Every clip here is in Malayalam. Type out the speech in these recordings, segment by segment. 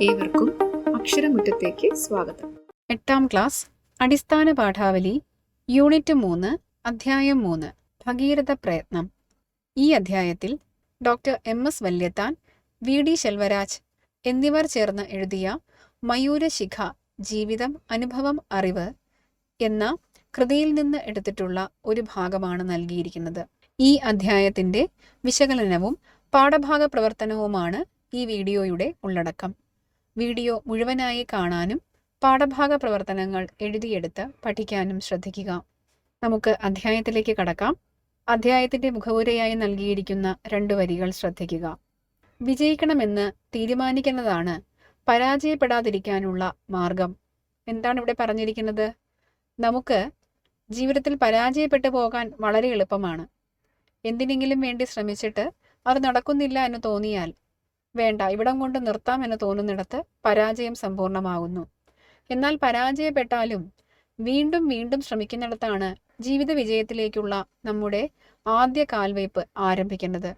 ഏവർക്കും അക്ഷരമുറ്റത്തേക്ക് സ്വാഗതം. 8ാം ക്ലാസ് അടിസ്ഥാന പാഠാവലി യൂണിറ്റ് 3 അധ്യായം 3 ഭഗീരഥ പ്രയത്നം. ഈ അധ്യായത്തിൽ doctor MS Valiathan, VD Selvaraj എന്നിവർ ചേർന്ന് എഴുതിയ മയൂരശിഖ ജീവിതം അനുഭവം അറിവ് എന്ന കൃതിയിൽ നിന്ന് എടുത്തിട്ടുള്ള ഒരു ഭാഗമാണ് നൽകിയിരിക്കുന്നത്. ഈ അധ്യായത്തിന്റെ വിശകലനവും പാഠഭാഗ പ്രവർത്തനവുമാണ് ഈ വീഡിയോയുടെ ഉള്ളടക്കം. വീഡിയോ മുഴുവനായി കാണാനും പാഠഭാഗ പ്രവർത്തനങ്ങൾ എഴുതിയെടുത്ത് പഠിക്കാനും ശ്രദ്ധിക്കുക. നമുക്ക് അധ്യായത്തിലേക്ക് കടക്കാം. അധ്യായത്തിന്റെ മുഖവുരയായി നൽകിയിരിക്കുന്ന 2 വരികൾ ശ്രദ്ധിക്കുക. വിജയിക്കണമെന്ന് തീരുമാനിക്കുന്നതാണ് പരാജയപ്പെടാതിരിക്കാനുള്ള മാർഗം. എന്താണ് ഇവിടെ പറഞ്ഞിരിക്കുന്നത്? നമുക്ക് ജീവിതത്തിൽ പരാജയപ്പെട്ടു പോകാൻ വളരെ എളുപ്പമാണ്. എന്തിനെങ്കിലും വേണ്ടി ശ്രമിച്ചിട്ട് അത് നടക്കുന്നില്ല എന്ന് തോന്നിയാൽ വേണ്ട, ഇവിടം കൊണ്ട് നിർത്താം എന്ന് തോന്നുന്നിടത്ത് പരാജയം സമ്പൂർണ്ണമാകുന്നു. എന്നാൽ പരാജയപ്പെട്ടാലും വീണ്ടും വീണ്ടും ശ്രമിക്കുന്നിടത്താണ് ജീവിത വിജയത്തിലേക്കുള്ള നമ്മുടെ ആദ്യ കാൽവയ്പ് ആരംഭിക്കേണ്ടത്.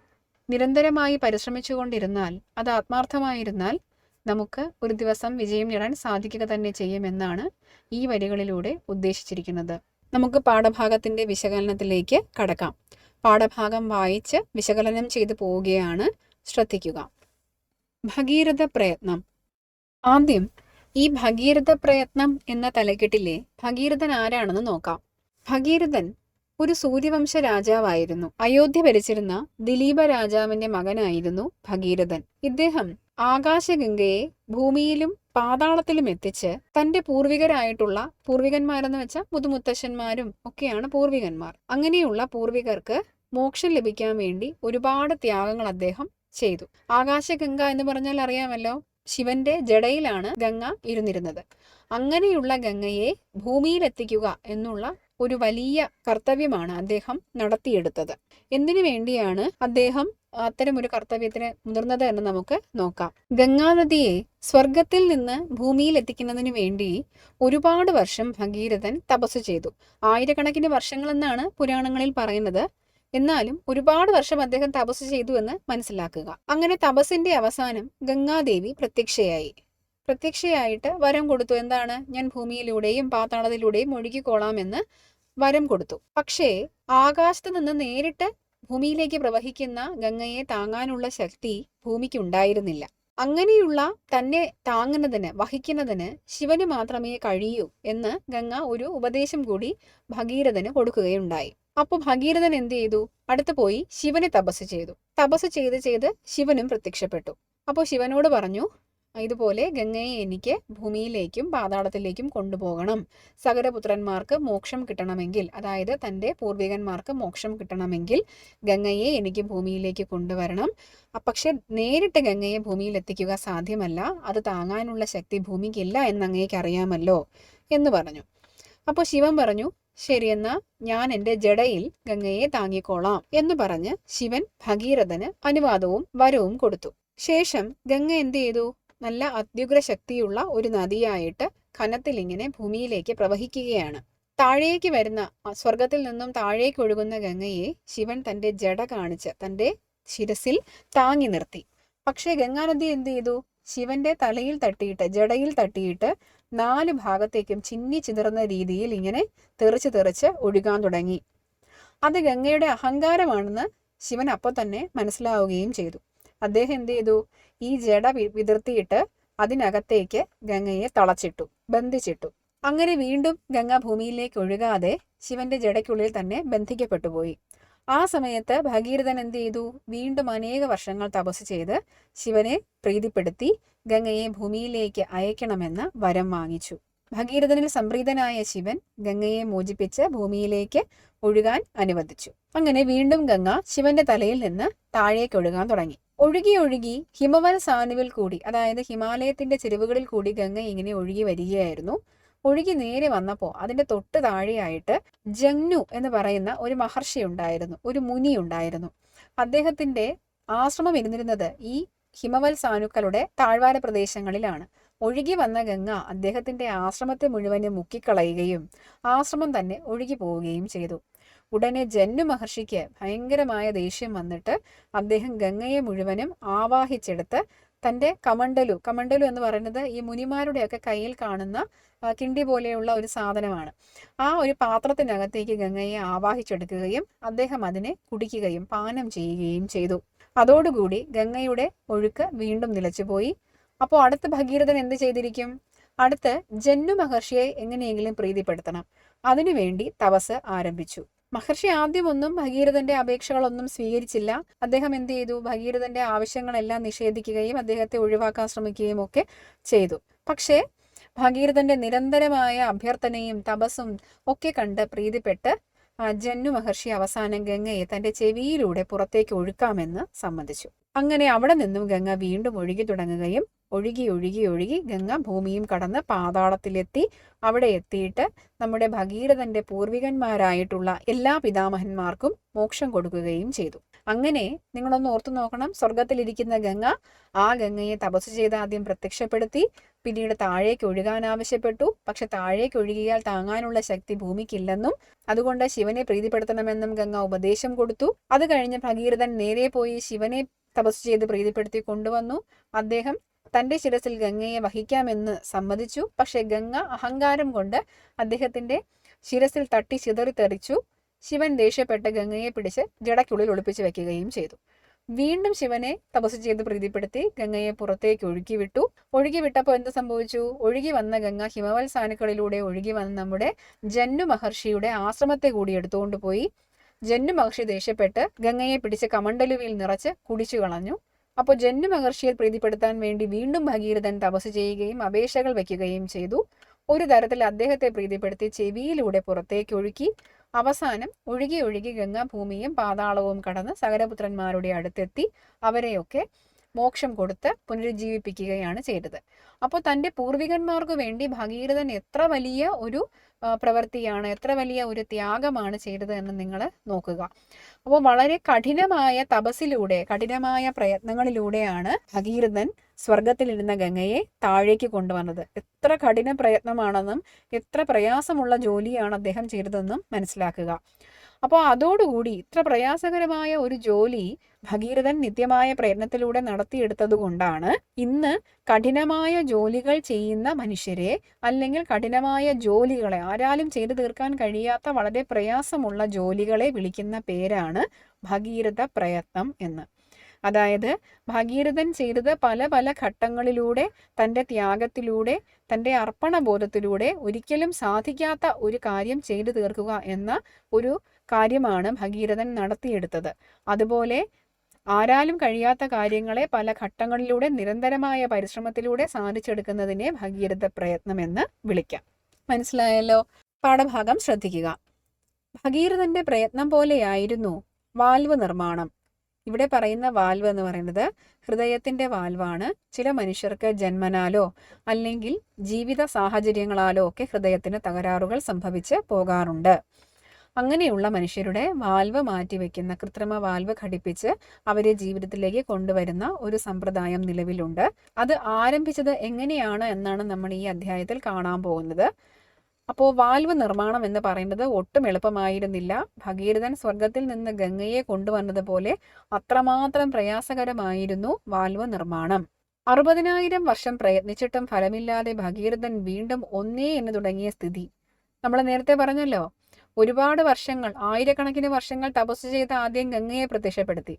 നിരന്തരമായി പരിശ്രമിച്ചുകൊണ്ടിരുന്നാൽ, അത് ആത്മാർത്ഥമായിരുന്നാൽ നമുക്ക് ഒരു ദിവസം വിജയം നേടാൻ സാധിക്കുക തന്നെ ചെയ്യുമെന്നാണ് ഈ വരികളിലൂടെ ഉദ്ദേശിച്ചിരിക്കുന്നത്. നമുക്ക് പാഠഭാഗത്തിന്റെ വിശകലനത്തിലേക്ക് കടക്കാം. പാഠഭാഗം വായിച്ച് വിശകലനം ചെയ്തു പോവുകയാണ്. ശ്രദ്ധിക്കുക. ഭഗീരഥ പ്രയത്നം. ആദ്യം ഈ ഭഗീരഥ പ്രയത്നം എന്ന തലക്കെട്ടിലെ ഭഗീരഥൻ ആരാണെന്ന് നോക്കാം. ഭഗീരഥൻ ഒരു സൂര്യവംശ രാജാവായിരുന്നു. അയോധ്യ ഭരിച്ചിരുന്ന ദിലീപ രാജാവിന്റെ മകനായിരുന്നു ഭഗീരഥൻ. ഇദ്ദേഹം ആകാശഗംഗയെ ഭൂമിയിലും പാതാളത്തിലും എത്തിച്ച് തന്റെ പൂർവികരായിട്ടുള്ള, പൂർവികന്മാരെന്ന് വെച്ചാൽ മുതുമുത്തശ്ശന്മാരും ഒക്കെയാണ് പൂർവികന്മാർ, അങ്ങനെയുള്ള പൂർവികർക്ക് മോക്ഷം ലഭിക്കാൻ വേണ്ടി ഒരുപാട് ത്യാഗങ്ങൾ അദ്ദേഹം ചെയ്തു. ആകാശഗംഗ എന്ന് പറഞ്ഞാൽ അറിയാമല്ലോ, ശിവന്റെ ജടയിലാണ് ഗംഗ ഇരുന്നിരുന്നത്. അങ്ങനെയുള്ള ഗംഗയെ ഭൂമിയിലെത്തിക്കുക എന്നുള്ള ഒരു വലിയ കർത്തവ്യമാണ് അദ്ദേഹം നടത്തിയെടുത്തത്. എന്തിനു വേണ്ടിയാണ് അദ്ദേഹം അത്തരം ഒരു കർത്തവ്യത്തിന് മുതിർന്നത് എന്ന് നമുക്ക് നോക്കാം. ഗംഗാനദിയെ സ്വർഗത്തിൽ നിന്ന് ഭൂമിയിൽ എത്തിക്കുന്നതിന് വേണ്ടി ഒരുപാട് വർഷം ഭഗീരഥൻ തപസ് ചെയ്തു. ആയിരക്കണക്കിന് വർഷങ്ങളെന്നാണ് പുരാണങ്ങളിൽ പറയുന്നത്. എന്നാലും ഒരുപാട് വർഷം അദ്ദേഹം തപസ് ചെയ്തു എന്ന് മനസ്സിലാക്കുക. അങ്ങനെ തപസ്സിന്റെ അവസാനം ഗംഗാദേവി പ്രത്യക്ഷയായിട്ട് വരം കൊടുത്തു. എന്താണ്? ഞാൻ ഭൂമിയിലൂടെയും പാതാളത്തിലൂടെയും ഒഴുകിക്കോളാമെന്ന് വരം കൊടുത്തു. പക്ഷേ ആകാശത്ത് നിന്ന് നേരിട്ട് ഭൂമിയിലേക്ക് പ്രവഹിക്കുന്ന ഗംഗയെ താങ്ങാനുള്ള ശക്തി ഭൂമിക്ക് ഉണ്ടായിരുന്നില്ല. അങ്ങനെയുള്ള തന്നെ താങ്ങുന്നതിന്, വഹിക്കുന്നതിന് ശിവന് മാത്രമേ കഴിയൂ എന്ന് ഗംഗ ഒരു ഉപദേശം കൂടി ഭഗീരഥന് കൊടുക്കുകയുണ്ടായി. അപ്പോൾ ഭഗീരഥൻ എന്ത് ചെയ്തു? അടുത്ത് പോയി ശിവനെ തപസ് ചെയ്തു. തപസ് ചെയ്ത് ശിവനും പ്രത്യക്ഷപ്പെട്ടു. അപ്പോൾ ശിവനോട് പറഞ്ഞു, ഇതുപോലെ ഗംഗയെ എനിക്ക് ഭൂമിയിലേക്കും പാതാളത്തിലേക്കും കൊണ്ടുപോകണം. സകരപുത്രന്മാർക്ക് മോക്ഷം കിട്ടണമെങ്കിൽ, അതായത് തൻ്റെ പൂർവികന്മാർക്ക് മോക്ഷം കിട്ടണമെങ്കിൽ ഗംഗയെ എനിക്ക് ഭൂമിയിലേക്ക് കൊണ്ടുവരണം. പക്ഷെ നേരിട്ട് ഗംഗയെ ഭൂമിയിൽ എത്തിക്കുക സാധ്യമല്ല, അത് താങ്ങാനുള്ള ശക്തി ഭൂമിക്കില്ല എന്ന് അങ്ങേക്ക് അറിയാമല്ലോ എന്ന് പറഞ്ഞു. അപ്പോൾ ശിവൻ പറഞ്ഞു, ശരിയെന്നാ ഞാൻ എൻ്റെ ജടയിൽ ഗംഗയെ താങ്ങിക്കോളാം എന്ന് പറഞ്ഞ് ശിവൻ ഭഗീരഥന് അനുവാദവും വരവും കൊടുത്തു. ശേഷം ഗംഗ എന്ത് ചെയ്തു? നല്ല അത്യുഗ്ര ശക്തിയുള്ള ഒരു നദിയായിട്ട് ഖനത്തിൽ ഇങ്ങനെ ഭൂമിയിലേക്ക് പ്രവഹിക്കുകയാണ്. താഴേക്ക് വരുന്ന, സ്വർഗത്തിൽ നിന്നും താഴേക്ക് ഒഴുകുന്ന ഗംഗയെ ശിവൻ തന്റെ ജട കാണിച്ച് തന്റെ ശിരസിൽ താങ്ങി നിർത്തി. പക്ഷേ ഗംഗാനദി എന്ത് ചെയ്തു? ശിവന്റെ തലയിൽ തട്ടിയിട്ട്, ജടയിൽ തട്ടിയിട്ട് 4 ഭാഗത്തേക്കും ചിന്നി ചിതറുന്ന രീതിയിൽ ഇങ്ങനെ തെറിച്ച് ഒഴുകാൻ തുടങ്ങി. അത് ഗംഗയുടെ അഹങ്കാരമാണെന്ന് ശിവൻ അപ്പോൾ തന്നെ മനസ്സിലാവുകയും ചെയ്തു. അദ്ദേഹം എന്ത് ചെയ്തു? ഈ ജട വിതിർത്തിയിട്ട് അതിനകത്തേക്ക് ഗംഗയെ തളച്ചിട്ടു, ബന്ധിച്ചിട്ടു. അങ്ങനെ വീണ്ടും ഗംഗ ഭൂമിയിലേക്ക് ഒഴുകാതെ ശിവന്റെ ജടയ്ക്കുള്ളിൽ തന്നെ ബന്ധിക്കപ്പെട്ടു പോയി. ആ സമയത്ത് ഭഗീരഥൻ എന്ത് ചെയ്തു? വീണ്ടും അനേക വർഷങ്ങൾ തപസ് ചെയ്ത് ശിവനെ പ്രീതിപ്പെടുത്തി ഗംഗയെ ഭൂമിയിലേക്ക് അയക്കണമെന്ന് വരം വാങ്ങിച്ചു. ഭഗീരഥനിൽ സംപ്രീതനായ ശിവൻ ഗംഗയെ മോചിപ്പിച്ച് ഭൂമിയിലേക്ക് ഒഴുകാൻ അനുവദിച്ചു. അങ്ങനെ വീണ്ടും ഗംഗ ശിവന്റെ തലയിൽ നിന്ന് താഴേക്ക് ഒഴുകാൻ തുടങ്ങി. ഒഴുകി ഹിമവൽ സാനുവിൽ കൂടി, അതായത് ഹിമാലയത്തിന്റെ ചെരുവുകളിൽ കൂടി ഗംഗ ഇങ്ങനെ ഒഴുകി വരികയായിരുന്നു. ഒഴുകി നേരെ വന്നപ്പോൾ അതിന്റെ തൊട്ട് താഴെയായിട്ട് ജഗ്നു എന്ന് പറയുന്ന ഒരു മഹർഷി ഉണ്ടായിരുന്നു, ഒരു മുനി ഉണ്ടായിരുന്നു. അദ്ദേഹത്തിന്റെ ആശ്രമം ഇരുന്നിരുന്നത് ഈ ഹിമവൽ സാനുക്കളുടെ താഴ്വാര പ്രദേശങ്ങളിലാണ്. ഒഴുകി വന്ന ഗംഗ അദ്ദേഹത്തിന്റെ ആശ്രമത്തെ മുഴുവനും മുക്കിക്കളയുകയും ആശ്രമം തന്നെ ഒഴുകി പോവുകയും ചെയ്തു. ഉടനെ ജന്നു മഹർഷിക്ക് ഭയങ്കരമായ ദേഷ്യം വന്നിട്ട് അദ്ദേഹം ഗംഗയെ മുഴുവനും ആവാഹിച്ചെടുത്ത് തൻ്റെ കമണ്ടലു എന്ന് പറയുന്നത് ഈ മുനിമാരുടെയൊക്കെ കയ്യിൽ കാണുന്ന കിണ്ടി പോലെയുള്ള ഒരു സാധനമാണ്. ആ ഒരു പാത്രത്തിനകത്തേക്ക് ഗംഗയെ ആവാഹിച്ചെടുക്കുകയും അദ്ദേഹം അതിനെ കുടിക്കുകയും പാനം ചെയ്യുകയും ചെയ്തു. അതോടുകൂടി ഗംഗയുടെ ഒഴുക്ക് വീണ്ടും നിലച്ചുപോയി. അപ്പോൾ അടുത്ത ഭഗീരഥൻ എന്ത് ചെയ്തിരിക്കും? അടുത്ത് ജന്നു മഹർഷിയെ എങ്ങനെയെങ്കിലും പ്രീതിപ്പെടുത്തണം. അതിനുവേണ്ടി തപസ് ആരംഭിച്ചു. മഹർഷി ആദ്യമൊന്നും ഭഗീരഥന്റെ അപേക്ഷകളൊന്നും സ്വീകരിച്ചില്ല. അദ്ദേഹം എന്ത് ചെയ്തു? ഭഗീരഥന്റെ ആവശ്യങ്ങളെല്ലാം നിഷേധിക്കുകയും അദ്ദേഹത്തെ ഒഴിവാക്കാൻ ശ്രമിക്കുകയും ഒക്കെ ചെയ്തു. പക്ഷേ ഭഗീരഥന്റെ നിരന്തരമായ അഭ്യർത്ഥനയും തപസ്സും ഒക്കെ കണ്ട് പ്രീതിപ്പെട്ട് ജന്നു മഹർഷി അവസാനം ഗംഗയെ തന്റെ ചെവിയിലൂടെ പുറത്തേക്ക് ഒഴുക്കാമെന്ന് സമ്മതിച്ചു. അങ്ങനെ അവിടെ നിന്നും ഗംഗ വീണ്ടും ഒഴുകി തുടങ്ങുകയും ഒഴുകി ഗംഗ ഭൂമിയും കടന്ന് പാതാളത്തിലെത്തി. അവിടെ എത്തിയിട്ട് നമ്മുടെ ഭഗീരഥന്റെ പൂർവികന്മാരായിട്ടുള്ള എല്ലാ പിതാമഹന്മാർക്കും മോക്ഷം കൊടുക്കുകയും ചെയ്തു. അങ്ങനെ നിങ്ങളൊന്ന് ഓർത്തു നോക്കണം. സ്വർഗത്തിലിരിക്കുന്ന ഗംഗ ആ ഗംഗയെ തപസ് ചെയ്ത് ആദ്യം പ്രത്യക്ഷപ്പെടുത്തി, പിന്നീട് താഴേക്ക് ഒഴുകാൻ ആവശ്യപ്പെട്ടു. പക്ഷെ താഴേക്ക് ഒഴുകിയാൽ താങ്ങാനുള്ള ശക്തി ഭൂമിക്കില്ലെന്നും അതുകൊണ്ട് ശിവനെ പ്രീതിപ്പെടുത്തണമെന്നും ഗംഗ ഉപദേശം കൊടുത്തു. അത് കഴിഞ്ഞ് ഭഗീരഥൻ നേരെ പോയി ശിവനെ തപസ് ചെയ്ത് പ്രീതിപ്പെടുത്തി കൊണ്ടുവന്നു. അദ്ദേഹം തന്റെ ശിരസിൽ ഗംഗയെ വഹിക്കാമെന്ന് സമ്മതിച്ചു. പക്ഷെ ഗംഗ അഹങ്കാരം കൊണ്ട് അദ്ദേഹത്തിന്റെ ശിരസിൽ തട്ടി ചിതറിത്തെറിച്ചു. ശിവൻ ദേഷ്യപ്പെട്ട് ഗംഗയെ പിടിച്ച് ജടയ്ക്കുള്ളിൽ ഒളിപ്പിച്ചു വെക്കുകയും ചെയ്തു. വീണ്ടും ശിവനെ തപസ് ചെയ്ത് പ്രീതിപ്പെടുത്തി ഗംഗയെ പുറത്തേക്ക് ഒഴുക്കി വിട്ടപ്പോൾ എന്ത് സംഭവിച്ചു? ഒഴുകി വന്ന ഗംഗ ഹിമവൽ സാനുക്കളിലൂടെ ഒഴുകി വന്ന് നമ്മുടെ ജന്നു മഹർഷിയുടെ ആശ്രമത്തെ കൂടി എടുത്തുകൊണ്ട് പോയി. ജന്നു മഹർഷി ദേഷ്യപ്പെട്ട് ഗംഗയെ പിടിച്ച് കമണ്ടലുവിൽ നിറച്ച് കുടിച്ചു കളഞ്ഞു. അപ്പോൾ ജന്നു മഹർഷിയെ പ്രീതിപ്പെടുത്താൻ വേണ്ടി വീണ്ടും ഭഗീരഥൻ തപസ് ചെയ്യുകയും അപേക്ഷകൾ വയ്ക്കുകയും ചെയ്തു. ഒരു തരത്തിൽ അദ്ദേഹത്തെ പ്രീതിപ്പെടുത്തി ചെവിയിലൂടെ പുറത്തേക്ക് ഒഴുക്കി. അവസാനം ഒഴുകി ഗംഗ ഭൂമിയും പാതാളവും കടന്ന് സകലപുത്രന്മാരുടെ അടുത്തെത്തി അവരെയൊക്കെ മോക്ഷം കൊടുത്ത് പുനരുജ്ജീവിപ്പിക്കുകയാണ് ചെയ്തത്. അപ്പോൾ തൻ്റെ പൂർവികന്മാർക്ക് വേണ്ടി ഭഗീരഥൻ എത്ര വലിയ ഒരു പ്രവൃത്തിയാണ്, എത്ര വലിയ ഒരു ത്യാഗമാണ് ചെയ്തത് എന്ന് നിങ്ങൾ നോക്കുക. അപ്പോൾ വളരെ കഠിനമായ തപസ്സിലൂടെ, കഠിനമായ പ്രയത്നങ്ങളിലൂടെയാണ് ഭഗീരഥൻ സ്വർഗത്തിലിരുന്ന ഗംഗയെ താഴേക്ക് കൊണ്ടുവന്നത്. എത്ര കഠിന പ്രയത്നമാണെന്നും എത്ര പ്രയാസമുള്ള ജോലിയാണ് അദ്ദേഹം ചെയ്തതെന്നും മനസ്സിലാക്കുക. അപ്പോൾ അതോടുകൂടി ഇത്ര പ്രയാസകരമായ ഒരു ജോലി ഭഗീരഥൻ നിത്യമായ പ്രയത്നത്തിലൂടെ നടത്തിയെടുത്തത് കൊണ്ടാണ് ഇന്ന് കഠിനമായ ജോലികൾ ചെയ്യുന്ന മനുഷ്യരെ, അല്ലെങ്കിൽ കഠിനമായ ജോലികളെ, ആരാലും ചെയ്തു തീർക്കാൻ കഴിയാത്ത വളരെ പ്രയാസമുള്ള ജോലികളെ വിളിക്കുന്ന പേരാണ് ഭഗീരഥ പ്രയത്നം എന്ന്. അതായത് ഭഗീരഥൻ ചെയ്തത് പല പല ഘട്ടങ്ങളിലൂടെ, തൻ്റെ ത്യാഗത്തിലൂടെ, തൻ്റെ അർപ്പണബോധത്തിലൂടെ ഒരിക്കലും സാധിക്കാത്ത ഒരു കാര്യം ചെയ്തു തീർക്കുക എന്ന ഒരു കാര്യമാണ് ഭഗീരഥൻ നടത്തിയെടുത്തത്. അതുപോലെ ആരാലും കഴിയാത്ത കാര്യങ്ങളെ പല ഘട്ടങ്ങളിലൂടെ നിരന്തരമായ പരിശ്രമത്തിലൂടെ സാധിച്ചെടുക്കുന്നതിനെ ഭഗീരഥ പ്രയത്നം എന്ന് വിളിക്കാം. മനസ്സിലായല്ലോ? പാഠഭാഗം ശ്രദ്ധിക്കുക. ഭഗീരഥന്റെ പ്രയത്നം പോലെയായിരുന്നു വാൽവ് നിർമ്മാണം. ഇവിടെ പറയുന്ന വാൽവ് എന്ന് പറയുന്നത് ഹൃദയത്തിന്റെ വാൽവാണ്. ചില മനുഷ്യർക്ക് ജന്മനാലോ അല്ലെങ്കിൽ ജീവിത സാഹചര്യങ്ങളാലോ ഒക്കെ ഹൃദയത്തിന് തകരാറുകൾ സംഭവിച്ച് പോകാറുണ്ട്. അങ്ങനെയുള്ള മനുഷ്യരുടെ വാൽവ് മാറ്റിവെക്കുന്ന, കൃത്രിമ വാൽവ് ഘടിപ്പിച്ച് അവരെ ജീവിതത്തിലേക്ക് കൊണ്ടുവരുന്ന ഒരു സമ്പ്രദായം നിലവിലുണ്ട്. അത് ആരംഭിച്ചത് എങ്ങനെയാണ് എന്നാണ് നമ്മൾ ഈ അധ്യായത്തിൽ കാണാൻ പോകുന്നത്. അപ്പോൾ വാൽവ് നിർമ്മാണം എന്ന് പറയുന്നത് ഒട്ടും എളുപ്പമായിരുന്നില്ല. ഭഗീരഥൻ സ്വർഗത്തിൽ നിന്ന് ഗംഗയെ കൊണ്ടുവന്നതുപോലെ അത്രമാത്രം പ്രയാസകരമായിരുന്നു വാൽവ് നിർമ്മാണം. 60,000 വർഷം പ്രയത്നിച്ചിട്ടും ഫലമില്ലാതെ ഭഗീരഥൻ വീണ്ടും ഒന്നേ എന്ന് തുടങ്ങിയ സ്ഥിതി. നമ്മൾ നേരത്തെ പറഞ്ഞല്ലോ, ഒരുപാട് വർഷങ്ങൾ, ആയിരക്കണക്കിന് വർഷങ്ങൾ തപസ് ചെയ്ത് ആദ്യം ഗംഗയെ പ്രത്യക്ഷപ്പെടുത്തി.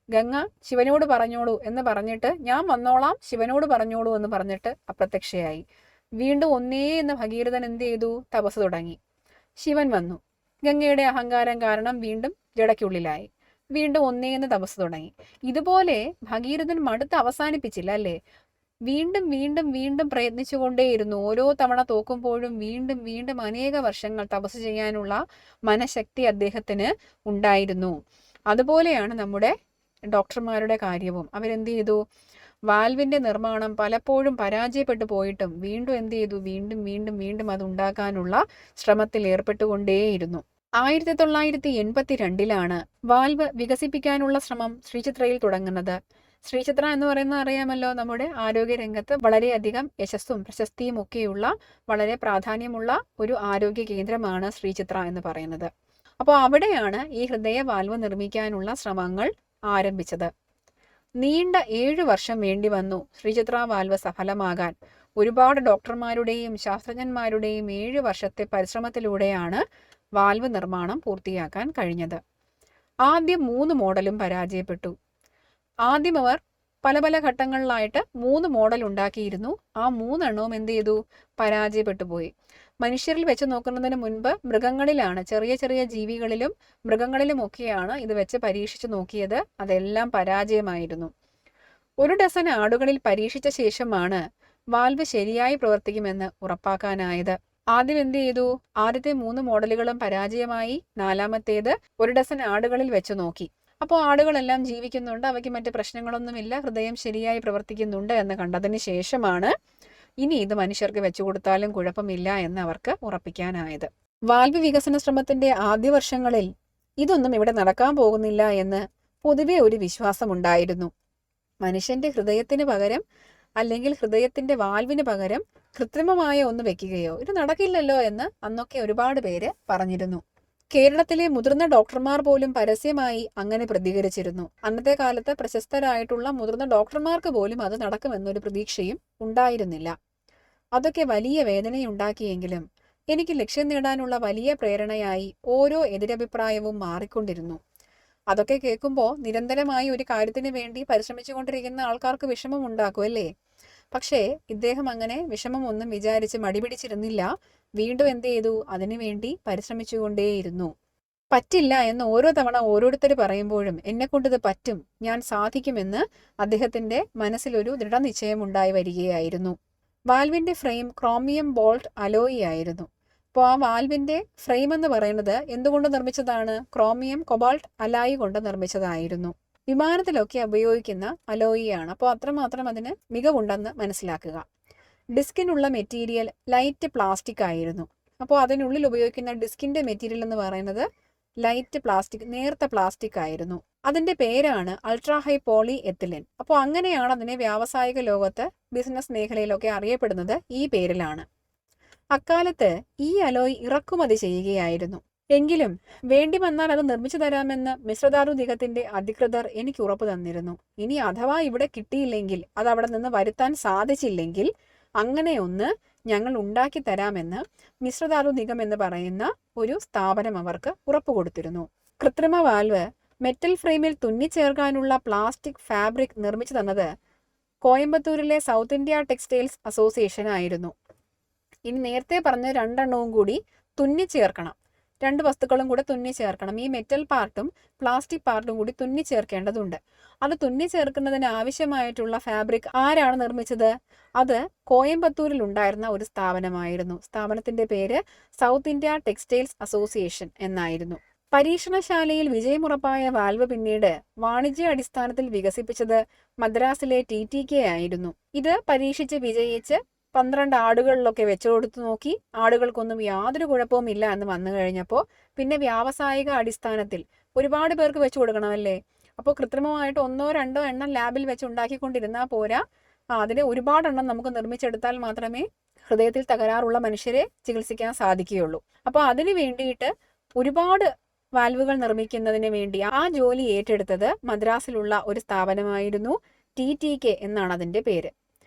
ഗംഗ ശിവനോട് പറഞ്ഞോളൂ എന്ന് പറഞ്ഞിട്ട്, ഞാൻ വന്നോളാം, ശിവനോട് പറഞ്ഞോളൂ എന്ന് പറഞ്ഞിട്ട് അപ്രത്യക്ഷയായി. വീണ്ടും ഒന്നേ എന്ന് ഭഗീരഥൻ എന്ത് ചെയ്തു? തപസ് തുടങ്ങി. ശിവൻ വന്നു. ഗംഗയുടെ അഹങ്കാരം കാരണം വീണ്ടും ജടയ്ക്കുള്ളിലായി. വീണ്ടും ഒന്നേ എന്ന് തപസ് തുടങ്ങി. ഇതുപോലെ ഭഗീരഥൻ മടുത്ത് അവസാനിപ്പിച്ചില്ല അല്ലേ? വീണ്ടും വീണ്ടും വീണ്ടും പ്രയത്നിച്ചുകൊണ്ടേയിരുന്നു. ഓരോ തവണ തോക്കുമ്പോഴും വീണ്ടും വീണ്ടും അനേക വർഷങ്ങൾ തപസ് ചെയ്യാനുള്ള മനഃശക്തി അദ്ദേഹത്തിന് ഉണ്ടായിരുന്നു. അതുപോലെയാണ് നമ്മുടെ ഡോക്ടർമാരുടെ കാര്യവും. അവരെന്ത് ചെയ്തു? വാൽവിന്റെ നിർമ്മാണം പലപ്പോഴും പരാജയപ്പെട്ടു പോയിട്ടും വീണ്ടും എന്ത് ചെയ്തു? വീണ്ടും വീണ്ടും വീണ്ടും അത് ഉണ്ടാക്കാനുള്ള ശ്രമത്തിൽ ഏർപ്പെട്ടുകൊണ്ടേയിരുന്നു. 1982 വാൽവ് വികസിപ്പിക്കാനുള്ള ശ്രമം ശ്രീചിത്രയിൽ തുടങ്ങുന്നത്. ശ്രീചിത്ര എന്ന് പറയുന്നത് അറിയാമല്ലോ, നമ്മുടെ ആരോഗ്യരംഗത്ത് വളരെയധികം യശസ്സും പ്രശസ്തിയും ഒക്കെയുള്ള വളരെ പ്രാധാന്യമുള്ള ഒരു ആരോഗ്യ കേന്ദ്രമാണ് ശ്രീചിത്ര എന്ന് പറയുന്നത്. അപ്പോൾ അവിടെയാണ് ഈ ഹൃദയ വാൽവ് നിർമ്മിക്കാനുള്ള ശ്രമങ്ങൾ ആരംഭിച്ചത്. നീണ്ട 7 വർഷം വേണ്ടി വന്നു ശ്രീചിത്ര വാൽവ് സഫലമാകാൻ. ഒരുപാട് ഡോക്ടർമാരുടെയും ശാസ്ത്രജ്ഞന്മാരുടെയും 7 വർഷത്തെ പരിശ്രമത്തിലൂടെയാണ് വാൽവ് നിർമ്മാണം പൂർത്തിയാക്കാൻ കഴിഞ്ഞത്. ആദ്യം 3 മോഡലും പരാജയപ്പെട്ടു. ആദ്യം അവർ പല പല ഘട്ടങ്ങളിലായിട്ട് 3 മോഡൽ ഉണ്ടാക്കിയിരുന്നു. ആ 3 എണ്ണവും എന്ത് ചെയ്തു? പരാജയപ്പെട്ടു പോയി. മനുഷ്യരിൽ വെച്ച് നോക്കുന്നതിന് മുൻപ് മൃഗങ്ങളിലാണ്, ചെറിയ ചെറിയ ജീവികളിലും മൃഗങ്ങളിലുമൊക്കെയാണ് ഇത് വെച്ച് പരീക്ഷിച്ചു നോക്കിയത്. അതെല്ലാം പരാജയമായിരുന്നു. 1 ഡസൻ ആടുകളിൽ പരീക്ഷിച്ച ശേഷമാണ് വാൽവ് ശരിയായി പ്രവർത്തിക്കുമെന്ന് ഉറപ്പാക്കാനായത്. ആദ്യം എന്ത് ചെയ്തു? ആദ്യത്തെ 3 മോഡലുകളും പരാജയമായി. 4-മത്തേത് 1 ഡസൻ ആടുകളിൽ വെച്ച് നോക്കി. അപ്പോൾ ആടുകളെല്ലാം ജീവിക്കുന്നുണ്ട്, അവയ്ക്ക് മറ്റ് പ്രശ്നങ്ങളൊന്നുമില്ല, ഹൃദയം ശരിയായി പ്രവർത്തിക്കുന്നുണ്ട് എന്ന് കണ്ടതിന് ശേഷമാണ് ഇനി ഇത് മനുഷ്യർക്ക് വെച്ചു കൊടുത്താലും കുഴപ്പമില്ല എന്ന് അവർക്ക് ഉറപ്പിക്കാനായത്. വാൽവ് വികസന ശ്രമത്തിന്റെ ആദ്യ വർഷങ്ങളിൽ ഇതൊന്നും ഇവിടെ നടക്കാൻ പോകുന്നില്ല എന്ന് പൊതുവെ ഒരു വിശ്വാസമുണ്ടായിരുന്നു. മനുഷ്യന്റെ ഹൃദയത്തിന് പകരം അല്ലെങ്കിൽ ഹൃദയത്തിന്റെ വാൽവിന് പകരം കൃത്രിമമായ ഒന്ന് വെക്കുകയോ ഇത് നടക്കില്ലല്ലോ എന്ന് അന്നൊക്കെ ഒരുപാട് പേര് പറഞ്ഞിരുന്നു. കേരളത്തിലെ മുതിർന്ന ഡോക്ടർമാർ പോലും പരസ്യമായി അങ്ങനെ പ്രതികരിച്ചിരുന്നു. അന്നത്തെ കാലത്ത് പ്രശസ്തരായിട്ടുള്ള മുതിർന്ന ഡോക്ടർമാർക്ക് പോലും അത് നടക്കുമെന്നൊരു പ്രതീക്ഷയും ഉണ്ടായിരുന്നില്ല. അതൊക്കെ വലിയ വേദനയുണ്ടാക്കിയെങ്കിലും എനിക്ക് ലക്ഷ്യം നേടാനുള്ള വലിയ പ്രേരണയായി ഓരോ എതിരഭിപ്രായവും മാറിക്കൊണ്ടിരുന്നു. അതൊക്കെ കേൾക്കുമ്പോൾ നിരന്തരമായി ഒരു കാര്യത്തിന് വേണ്ടി പരിശ്രമിച്ചുകൊണ്ടിരിക്കുന്ന ആൾക്കാർക്ക് വിഷമം ഉണ്ടാക്കുമല്ലേ? പക്ഷേ ഇദ്ദേഹം അങ്ങനെ വിഷമമൊന്നും വിചാരിച്ച് മടിപിടിച്ചിരുന്നില്ല. വീണ്ടും എന്ത് ചെയ്തു? അതിനുവേണ്ടി പരിശ്രമിച്ചുകൊണ്ടേയിരുന്നു. പറ്റില്ല എന്ന് ഓരോ തവണ ഓരോരുത്തർ പറയുമ്പോഴും എന്നെക്കൊണ്ടിത് പറ്റും, ഞാൻ സാധിക്കുമെന്ന് അദ്ദേഹത്തിന്റെ മനസ്സിലൊരു ദൃഢനിശ്ചയം ഉണ്ടായി വരികയായിരുന്നു. വാൽവിന്റെ ഫ്രെയിം ക്രോമിയം ബോൾട്ട് അലോയി ആയിരുന്നു. അപ്പോൾ ആ വാൽവിന്റെ ഫ്രെയിം എന്ന് പറയുന്നത് എന്തുകൊണ്ട് നിർമ്മിച്ചതാണ്? ക്രോമിയം കൊബാൾട്ട് അലായി കൊണ്ട് നിർമ്മിച്ചതായിരുന്നു. വിമാനത്തിലൊക്കെ ഉപയോഗിക്കുന്ന അലോയിയാണ്. അപ്പോൾ അത്രമാത്രം അതിന് മികവുണ്ടെന്ന് മനസ്സിലാക്കുക. ഡിസ്കിനുള്ള മെറ്റീരിയൽ ലൈറ്റ് പ്ലാസ്റ്റിക് ആയിരുന്നു. അപ്പോൾ അതിനുള്ളിൽ ഉപയോഗിക്കുന്ന ഡിസ്കിന്റെ മെറ്റീരിയൽ എന്ന് പറയുന്നത് ലൈറ്റ് പ്ലാസ്റ്റിക്, നേർത്ത പ്ലാസ്റ്റിക് ആയിരുന്നു. അതിന്റെ പേരാണ് അൾട്രാ ഹൈ പോളി എത്തിലിൻ. അപ്പോൾ അങ്ങനെയാണ് അതിനെ വ്യാവസായിക ലോകത്ത് ബിസിനസ് മേഖലയിലൊക്കെ അറിയപ്പെടുന്നത് ഈ പേരിലാണ്. അക്കാലത്ത് ഈ അലോയ് ഇറക്കുമതി ചെയ്യുകയായിരുന്നു. എങ്കിലും വേണ്ടി വന്നാൽ അത് നിർമ്മിച്ചു തരാമെന്ന് മിശ്രധാതു നിഗത്തിന്റെ അധികൃതർ എനിക്ക് ഉറപ്പ് തന്നിരുന്നു. ഇനി അഥവാ ഇവിടെ കിട്ടിയില്ലെങ്കിൽ, അത് അവിടെ നിന്ന് വരുത്താൻ സാധിച്ചില്ലെങ്കിൽ അങ്ങനെ ഒന്ന് ഞങ്ങൾ ഉണ്ടാക്കി തരാമെന്ന് മിശ്രധാതു നിഗം എന്ന് പറയുന്ന ഒരു സ്ഥാപനം അവർക്ക് ഉറപ്പ് കൊടുത്തിരുന്നു. കൃത്രിമ വാൽവ് മെറ്റൽ ഫ്രെയിമിൽ തുന്നിച്ചേർക്കാനുള്ള പ്ലാസ്റ്റിക് ഫാബ്രിക് നിർമ്മിച്ചു തന്നത് കോയമ്പത്തൂരിലെ സൗത്ത് ഇന്ത്യ ടെക്സ്റ്റൈൽസ് അസോസിയേഷൻ ആയിരുന്നു. ഇനി നേരത്തെ പറഞ്ഞ 2 എണ്ണവും കൂടി തുന്നിച്ചേർക്കണം. 2 വസ്തുക്കളും കൂടെ തുന്നിച്ചേർക്കണം. ഈ മെറ്റൽ പാർട്ടും പ്ലാസ്റ്റിക് പാർട്ടും കൂടി തുന്നിച്ചേർക്കേണ്ടതുണ്ട്. അത് തുന്നിച്ചേർക്കുന്നതിന് ആവശ്യമായിട്ടുള്ള ഫാബ്രിക് ആരാണ് നിർമ്മിച്ചത്? അത് കോയമ്പത്തൂരിൽ ഉണ്ടായിരുന്ന ഒരു സ്ഥാപനമായിരുന്നു. സ്ഥാപനത്തിന്റെ പേര് സൗത്ത് ഇന്ത്യ ടെക്സ്റ്റൈൽസ് അസോസിയേഷൻ എന്നായിരുന്നു. പരീക്ഷണശാലയിൽ വിജയമുറപ്പായ വാൽവ് പിന്നീട് വാണിജ്യ അടിസ്ഥാനത്തിൽ വികസിപ്പിച്ചത് മദ്രാസിലെ TTK ആയിരുന്നു. ഇത് പരീക്ഷിച്ച് വിജയിച്ച് 12 ആടുകളിലൊക്കെ വെച്ചു കൊടുത്തു നോക്കി. ആടുകൾക്കൊന്നും യാതൊരു കുഴപ്പവും ഇല്ല എന്ന് വന്നു കഴിഞ്ഞപ്പോൾ പിന്നെ വ്യാവസായിക അടിസ്ഥാനത്തിൽ ഒരുപാട് പേർക്ക് വെച്ചു കൊടുക്കണമല്ലേ? അപ്പോൾ കൃത്രിമമായിട്ട് 1-2 എണ്ണം ലാബിൽ വെച്ച് ഉണ്ടാക്കിക്കൊണ്ടിരുന്നാൽ പോരാ, അതിനെ ഒരുപാടെണ്ണം നമുക്ക് നിർമ്മിച്ചെടുത്താൽ മാത്രമേ ഹൃദയത്തിൽ തകരാറുള്ള മനുഷ്യരെ ചികിത്സിക്കാൻ സാധിക്കുകയുള്ളൂ. അപ്പോൾ അതിനു വേണ്ടിയിട്ട് ഒരുപാട് വാൽവുകൾ നിർമ്മിക്കുന്നതിന് വേണ്ടി ആ ജോലി ഏറ്റെടുത്തത് മദ്രാസിലുള്ള ഒരു സ്ഥാപനമായിരുന്നു. TTK എന്നാണ് അതിൻ്റെ പേര്.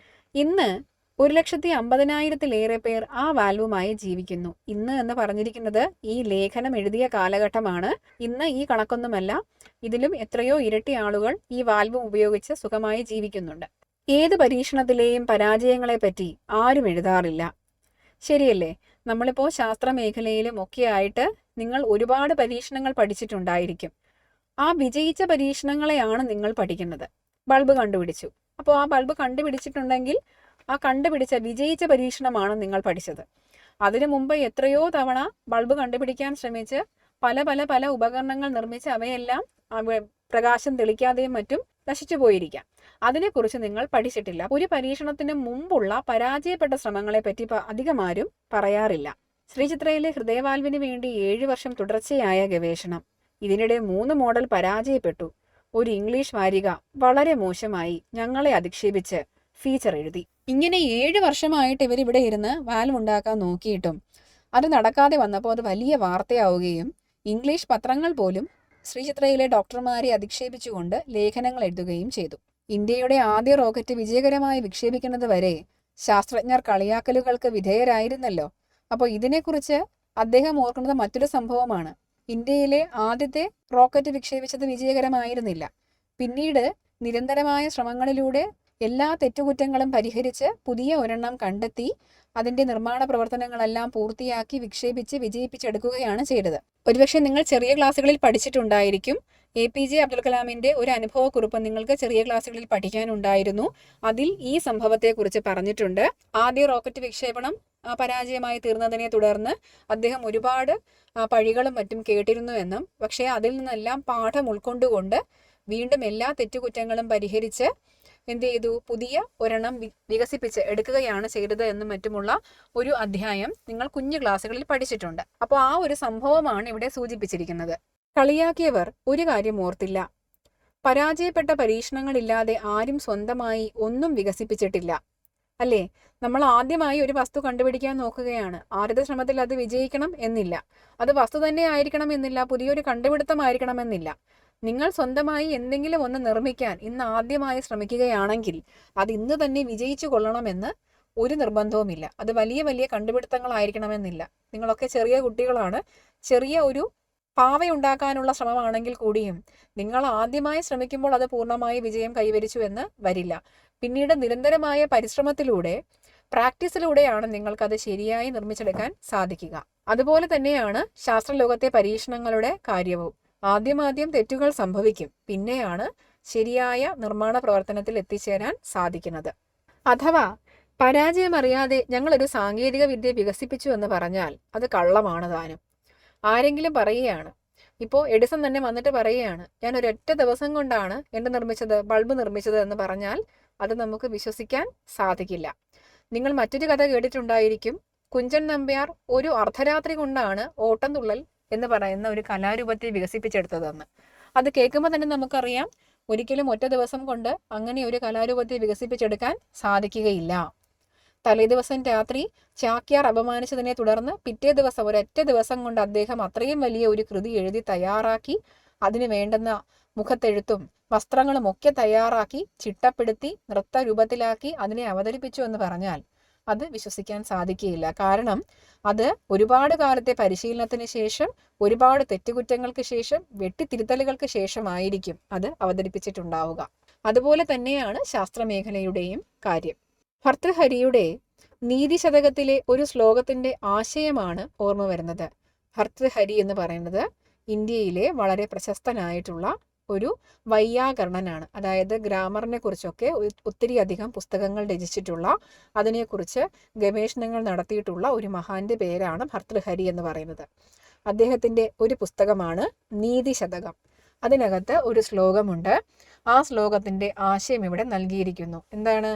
ഇന്ന് 1,50,000-ലേറെ പേർ ആ വാൽവുമായി ജീവിക്കുന്നു. ഇന്ന് എന്ന് പറഞ്ഞിരിക്കുന്നത് ഈ ലേഖനം എഴുതിയ കാലഘട്ടമാണ്. ഇന്ന് ഈ കണക്കൊന്നുമല്ല, ഇതിലും എത്രയോ ഇരട്ടി ആളുകൾ ഈ വാൽവ് ഉപയോഗിച്ച് സുഖമായി ജീവിക്കുന്നുണ്ട്. ഏത് പരീക്ഷണത്തിലെയും പരാജയങ്ങളെപ്പറ്റി ആരും എഴുതാറില്ല, ശരിയല്ലേ? നമ്മളിപ്പോൾ ശാസ്ത്രമേഖലയിലും ഒക്കെ ആയിട്ട് നിങ്ങൾ ഒരുപാട് പരീക്ഷണങ്ങൾ പഠിച്ചിട്ടുണ്ടായിരിക്കും. ആ വിജയിച്ച പരീക്ഷണങ്ങളെയാണ് നിങ്ങൾ പഠിക്കുന്നത്. ബൾബ് കണ്ടുപിടിച്ചു, അപ്പോൾ ആ ബൾബ് കണ്ടുപിടിച്ചിട്ടുണ്ടെങ്കിൽ ആ വിജയിച്ച പരീക്ഷണമാണ് നിങ്ങൾ പഠിച്ചത്. അതിനു മുമ്പ് എത്രയോ തവണ ബൾബ് കണ്ടുപിടിക്കാൻ ശ്രമിച്ച് പല ഉപകരണങ്ങൾ നിർമ്മിച്ച് അവയെല്ലാം പ്രകാശം തെളിക്കാതെയും മറ്റും നശിച്ചു പോയിരിക്കാം. അതിനെക്കുറിച്ച് നിങ്ങൾ പഠിച്ചിട്ടില്ല. ഒരു പരീക്ഷണത്തിന് മുമ്പുള്ള പരാജയപ്പെട്ട ശ്രമങ്ങളെ പറ്റി അധികം ആരും പറയാറില്ല. ശ്രീചിത്രയിലെ ഹൃദയവാൽവിന് വേണ്ടി 7 വർഷം തുടർച്ചയായ ഗവേഷണം. ഇതിനിടെ 3 മോഡൽ പരാജയപ്പെട്ടു. ഒരു ഇംഗ്ലീഷ് വാരിക വളരെ മോശമായി ഞങ്ങളെ അധിക്ഷേപിച്ച് ഫീച്ചർ എഴുതി. ഇങ്ങനെ 7 വർഷമായിട്ട് ഇവരിവിടെ ഇരുന്ന് വാൽവ് ഉണ്ടാക്കാൻ നോക്കിയിട്ടും അത് നടക്കാതെ വന്നപ്പോൾ അത് വലിയ വാർത്തയാവുകയും ഇംഗ്ലീഷ് പത്രങ്ങൾ പോലും ശ്രീചിത്രയിലെ ഡോക്ടർമാരെ അധിക്ഷേപിച്ചുകൊണ്ട് ലേഖനങ്ങൾ എഴുതുകയും ചെയ്തു. ഇന്ത്യയുടെ ആദ്യ റോക്കറ്റ് വിജയകരമായി വിക്ഷേപിക്കുന്നത് വരെ ശാസ്ത്രജ്ഞർ കളിയാക്കലുകൾക്ക് വിധേയരായിരുന്നല്ലോ. അപ്പോൾ ഇതിനെക്കുറിച്ച് അദ്ദേഹം ഓർക്കുന്നത് മറ്റൊരു സംഭവമാണ്. ഇന്ത്യയിലെ ആദ്യത്തെ റോക്കറ്റ് വിക്ഷേപിച്ചത് വിജയകരമായിരുന്നില്ല. പിന്നീട് നിരന്തരമായ ശ്രമങ്ങളിലൂടെ എല്ലാ തെറ്റുകുറ്റങ്ങളും പരിഹരിച്ച് പുതിയ ഒരെണ്ണം കണ്ടെത്തി അതിൻ്റെ നിർമ്മാണ പ്രവർത്തനങ്ങളെല്ലാം പൂർത്തിയാക്കി വിക്ഷേപിച്ച് വിജയിപ്പിച്ചെടുക്കുകയാണ് ചെയ്തത്. ഒരുപക്ഷെ നിങ്ങൾ ചെറിയ ക്ലാസ്സുകളിൽ പഠിച്ചിട്ടുണ്ടായിരിക്കും. APJ അബ്ദുൽ കലാമിൻ്റെ ഒരു അനുഭവക്കുറിപ്പ് നിങ്ങൾക്ക് ചെറിയ ക്ലാസ്സുകളിൽ പഠിക്കാനുണ്ടായിരുന്നു. അതിൽ ഈ സംഭവത്തെക്കുറിച്ച് പറഞ്ഞിട്ടുണ്ട്. ആദ്യ റോക്കറ്റ് വിക്ഷേപണം പരാജയമായി തീർന്നതിനെ തുടർന്ന് അദ്ദേഹം ഒരുപാട് പഴികളും മറ്റും കേട്ടിരുന്നു എന്നും, പക്ഷേ അതിൽ നിന്നെല്ലാം പാഠം ഉൾക്കൊണ്ടുകൊണ്ട് വീണ്ടും എല്ലാ തെറ്റുകുറ്റങ്ങളും പരിഹരിച്ച് എന്ത് ചെയ്തു, പുതിയ ഒരെണ്ണം വികസിപ്പിച്ച് എടുക്കുകയാണ് ചെയ്തത് എന്നും മറ്റുമുള്ള ഒരു അധ്യായം നിങ്ങൾ കുഞ്ഞു ക്ലാസ്സുകളിൽ പഠിച്ചിട്ടുണ്ട്. അപ്പോൾ ആ ഒരു സംഭവമാണ് ഇവിടെ സൂചിപ്പിച്ചിരിക്കുന്നത്. കളിയാക്കിയവർ ഒരു കാര്യം ഓർത്തില്ല. പരാജയപ്പെട്ട പരീക്ഷണങ്ങളില്ലാതെ ആരും സ്വന്തമായി ഒന്നും വികസിപ്പിച്ചിട്ടില്ല. അല്ലേ? നമ്മൾ ആദ്യമായി ഒരു വസ്തു കണ്ടുപിടിക്കാൻ നോക്കുകയാണ്. ആദ്യത്തെ ശ്രമത്തിൽ അത് വിജയിക്കണം എന്നില്ല. അത് വസ്തു തന്നെ ആയിരിക്കണം എന്നില്ല. പുതിയൊരു കണ്ടുപിടുത്തമായിരിക്കണം എന്നില്ല. നിങ്ങൾ സ്വന്തമായി എന്തെങ്കിലും ഒന്ന് നിർമ്മിക്കാൻ ഇന്ന് ആദ്യമായി ശ്രമിക്കുകയാണെങ്കിൽ അത് ഇന്ന് തന്നെ വിജയിച്ചു കൊള്ളണമെന്ന് ഒരു നിർബന്ധവുമില്ല. അത് വലിയ വലിയ കണ്ടുപിടുത്തങ്ങളായിരിക്കണമെന്നില്ല. നിങ്ങളൊക്കെ ചെറിയ കുട്ടികളാണ്. ചെറിയ ഒരു പാവയുണ്ടാക്കാനുള്ള ശ്രമമാണെങ്കിൽ കൂടിയും നിങ്ങൾ ആദ്യമായി ശ്രമിക്കുമ്പോൾ അത് പൂർണ്ണമായി വിജയം കൈവരിച്ചു എന്ന് വരില്ല. പിന്നീട് നിരന്തരമായ പരിശ്രമത്തിലൂടെ, പ്രാക്ടീസിലൂടെയാണ് നിങ്ങൾക്കത് ശരിയായി നിർമ്മിച്ചെടുക്കാൻ സാധിക്കുക. അതുപോലെ തന്നെയാണ് ശാസ്ത്രലോകത്തെ പരീക്ഷണങ്ങളുടെ കാര്യവും. ആദ്യം തെറ്റുകൾ സംഭവിക്കും. പിന്നെയാണ് ശരിയായ നിർമ്മാണ പ്രവർത്തനത്തിൽ എത്തിച്ചേരാൻ സാധിക്കുന്നത്. അഥവാ പരാജയമറിയാതെ ഞങ്ങളൊരു സാങ്കേതിക വിദ്യ വികസിപ്പിച്ചു എന്ന് പറഞ്ഞാൽ അത് കള്ളമാണ് താനും. ആരെങ്കിലും പറയുകയാണ്, ഇപ്പോൾ എഡിസൺ തന്നെ വന്നിട്ട് പറയുകയാണ്, ഞാൻ ഒരൊറ്റ ദിവസം കൊണ്ടാണ് ബൾബ് നിർമ്മിച്ചത് എന്ന് പറഞ്ഞാൽ അത് നമുക്ക് വിശ്വസിക്കാൻ സാധിക്കില്ല. നിങ്ങൾ മറ്റൊരു കഥ കേട്ടിട്ടുണ്ടായിരിക്കും. കുഞ്ചൻ നമ്പ്യാർ ഒരു അർദ്ധരാത്രി കൊണ്ടാണ് ഓട്ടംതുള്ളൽ എന്ന് പറയുന്ന ഒരു കലാരൂപത്തെ വികസിപ്പിച്ചെടുത്തതെന്ന്. അത് കേൾക്കുമ്പോൾ തന്നെ നമുക്കറിയാം, ഒരിക്കലും ഒറ്റ ദിവസം കൊണ്ട് അങ്ങനെ ഒരു കലാരൂപത്തെ വികസിപ്പിച്ചെടുക്കാൻ സാധിക്കുകയില്ല. തലേദിവസം രാത്രി ചാക്യാർ അപമാനിച്ചതിനെ തുടർന്ന് പിറ്റേ ദിവസം ഒരൊറ്റ ദിവസം കൊണ്ട് അദ്ദേഹം അത്രയും വലിയ ഒരു കൃതി എഴുതി തയ്യാറാക്കി അതിന് വേണ്ടുന്ന മുഖത്തെഴുത്തും വസ്ത്രങ്ങളും ഒക്കെ തയ്യാറാക്കി ചിട്ടപ്പെടുത്തി നൃത്തരൂപത്തിലാക്കി അതിനെ അവതരിപ്പിച്ചു എന്ന് പറഞ്ഞാൽ അത് വിശ്വസിക്കാൻ സാധിക്കുകയില്ല. കാരണം അത് ഒരുപാട് കാലത്തെ പരിശീലനത്തിന് ശേഷം, ഒരുപാട് തെറ്റുകുറ്റങ്ങൾക്ക് ശേഷം, വെട്ടിത്തിരുത്തലുകൾക്ക് ശേഷമായിരിക്കും അത് അവതരിപ്പിച്ചിട്ടുണ്ടാവുക. അതുപോലെ തന്നെയാണ് ശാസ്ത്രമേഖലയുടെയും കാര്യം. ഭർതൃഹരിയുടെ നീതിശതകത്തിലെ ഒരു ശ്ലോകത്തിന്റെ ആശയമാണ് ഓർമ്മ വരുന്നത്. ഭർതൃഹരി എന്ന് പറയുന്നത് ഇന്ത്യയിലെ വളരെ പ്രശസ്തനായിട്ടുള്ള ഒരു വൈയാകരണനാണ്. അതായത് ഗ്രാമറിനെ കുറിച്ചൊക്കെ ഒത്തിരി അധികം പുസ്തകങ്ങൾ രചിച്ചിട്ടുള്ള, അതിനെക്കുറിച്ച് ഗവേഷണങ്ങൾ നടത്തിയിട്ടുള്ള ഒരു മഹാന്റെ പേരാണ് ഭർതൃഹരി എന്ന് പറയുന്നത്. അദ്ദേഹത്തിൻ്റെ ഒരു പുസ്തകമാണ് നീതിശതകം. അതിനകത്ത് ഒരു ശ്ലോകമുണ്ട്. ആ ശ്ലോകത്തിന്റെ ആശയം ഇവിടെ നൽകിയിരിക്കുന്നു. എന്താണ്?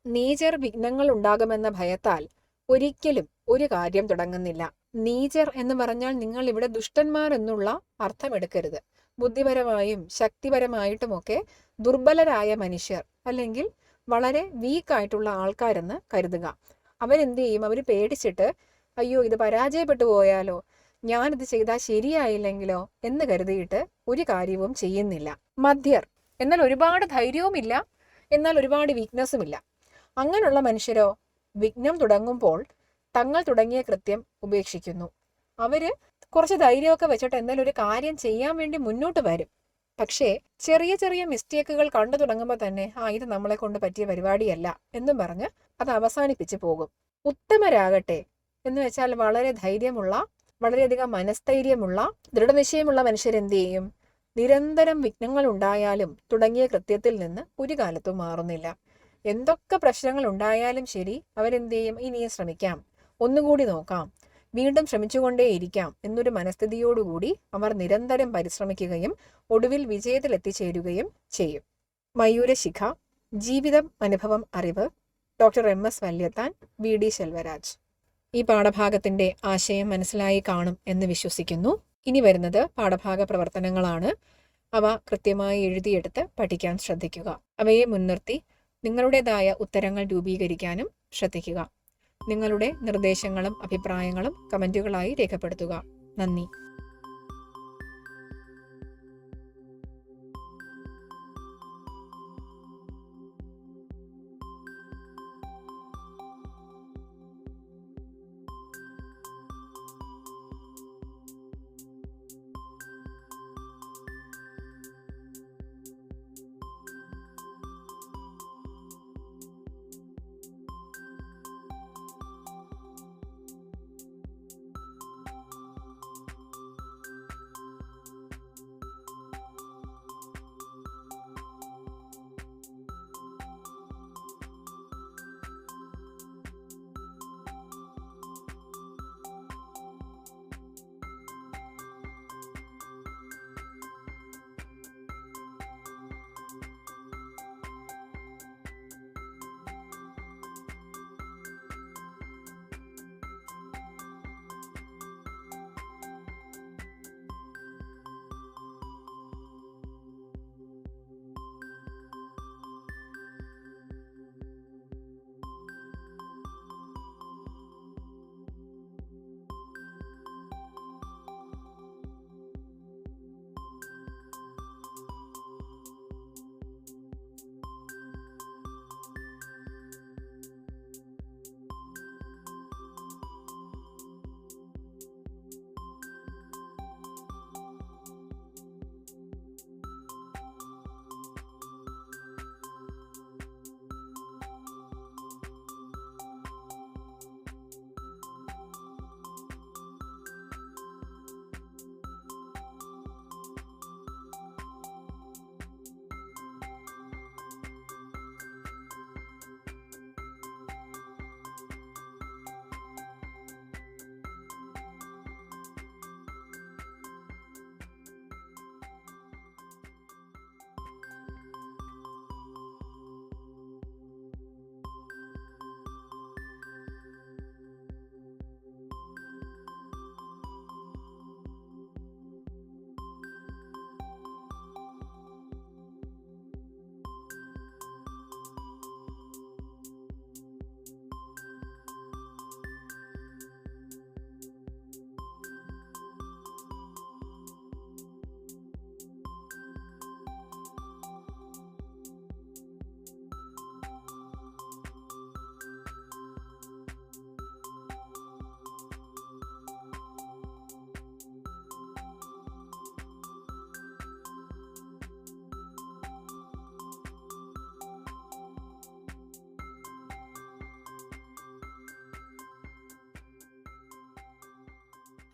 നീചർ വിഘ്നങ്ങൾ ഉണ്ടാകുമെന്ന ഭയത്താൽ ഒരിക്കലും ഒരു കാര്യം തുടങ്ങുന്നില്ല. നീചർ എന്ന് പറഞ്ഞാൽ നിങ്ങൾ ഇവിടെ ദുഷ്ടന്മാർ എന്നുള്ള അർത്ഥമെടുക്കരുത്. ബുദ്ധിപരമായും ശക്തിപരമായിട്ടുമൊക്കെ ദുർബലരായ മനുഷ്യർ, അല്ലെങ്കിൽ വളരെ വീക്കായിട്ടുള്ള ആൾക്കാരെന്ന് കരുതുക. അവരെന്ത് ചെയ്യും? അവർ പേടിച്ചിട്ട് അയ്യോ ഇത് പരാജയപ്പെട്ടു പോയാലോ, ഞാനിത് ചെയ്താൽ ശരിയായില്ലെങ്കിലോ എന്ന് കരുതിയിട്ട് ഒരു കാര്യവും ചെയ്യുന്നില്ല. മധ്യർ, എന്നാൽ ഒരുപാട് ധൈര്യവുമില്ല, എന്നാൽ ഒരുപാട് വീക്ക്നെസ്സുമില്ല. അങ്ങനെയുള്ള മനുഷ്യരോ വിഘ്നം തുടങ്ങുമ്പോൾ തങ്ങൾ തുടങ്ങിയ കൃത്യം ഉപേക്ഷിക്കുന്നു. അവര് കുറച്ച് ധൈര്യമൊക്കെ വെച്ചിട്ട് എന്തായാലും ഒരു കാര്യം ചെയ്യാൻ വേണ്ടി മുന്നോട്ട് വരും. പക്ഷേ ചെറിയ ചെറിയ മിസ്റ്റേക്കുകൾ കണ്ടു തുടങ്ങുമ്പോൾ തന്നെ ഇത് നമ്മളെ കൊണ്ട് പറ്റിയ പരിപാടിയല്ല എന്നും പറഞ്ഞ് അത് അവസാനിപ്പിച്ച് പോകും. ഉത്തമരാകട്ടെ എന്ന് വെച്ചാൽ വളരെ ധൈര്യമുള്ള, വളരെയധികം മനസ്ഥൈര്യമുള്ള, ദൃഢനിശ്ചയമുള്ള മനുഷ്യരെന്ത് ചെയ്യും? നിരന്തരം വിഘ്നങ്ങൾ ഉണ്ടായാലും തുടങ്ങിയ കൃത്യത്തിൽ നിന്ന് ഒരു കാലത്തും മാറുന്നില്ല. എന്തൊക്കെ പ്രശ്നങ്ങൾ ഉണ്ടായാലും ശരി, അവരെന്ത് ചെയ്യും? ഇനിയും ശ്രമിക്കാം, ഒന്നുകൂടി നോക്കാം, വീണ്ടും ശ്രമിച്ചുകൊണ്ടേയിരിക്കാം എന്നൊരു മനസ്ഥിതിയോടുകൂടി അവർ നിരന്തരം പരിശ്രമിക്കുകയും ഒടുവിൽ വിജയത്തിൽ എത്തിച്ചേരുകയും ചെയ്യും. മയൂരശിഖ, ജീവിതം, അനുഭവം, അറിവ്, doctor MS Valiathan, VD Selvaraj. ഈ പാഠഭാഗത്തിന്റെ ആശയം മനസ്സിലായി കാണും എന്ന് വിശ്വസിക്കുന്നു. ഇനി വരുന്നത് പാഠഭാഗ പ്രവർത്തനങ്ങളാണ്. അവ കൃത്യമായി എഴുതിയെടുത്ത് പഠിക്കാൻ ശ്രദ്ധിക്കുക. അവയെ മുൻനിർത്തി നിങ്ങളുടേതായ ഉത്തരങ്ങൾ രൂപീകരിക്കാനും ശ്രദ്ധിക്കുക. നിങ്ങളുടെ നിർദ്ദേശങ്ങളും അഭിപ്രായങ്ങളും കമന്റുകളായി രേഖപ്പെടുത്തുക. നന്ദി.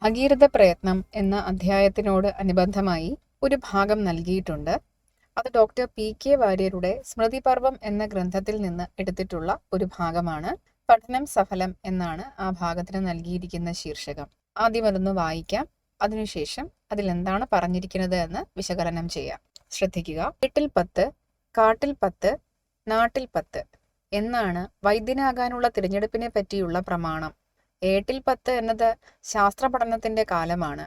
ഭഗീരഥ പ്രയത്നം എന്ന അധ്യായത്തിനോട് അനുബന്ധമായി ഒരു ഭാഗം നൽകിയിട്ടുണ്ട്. അത് ഡോക്ടർ പി.കെ. വാര്യരുടെ സ്മൃതിപർവം എന്ന ഗ്രന്ഥത്തിൽ നിന്ന് എടുത്തിട്ടുള്ള ഒരു ഭാഗമാണ്. പഠനം സഫലം എന്നാണ് ആ ഭാഗത്തിന് നൽകിയിരിക്കുന്ന ശീർഷകം. ആദ്യം അതൊന്ന് വായിക്കാം. അതിനുശേഷം അതിലെന്താണ് പറഞ്ഞിരിക്കുന്നത് എന്ന് വിശകലനം ചെയ്യാം. ശ്രദ്ധിക്കുക. വീട്ടിൽ 10, കാട്ടിൽ 10, നാട്ടിൽ 10 എന്നാണ് വൈദ്യനാകാനുള്ള തിരഞ്ഞെടുപ്പിനെ പറ്റിയുള്ള പ്രമാണം. ഏട്ടിൽ 10 എന്നത് ശാസ്ത്ര പഠനത്തിന്റെ കാലമാണ്.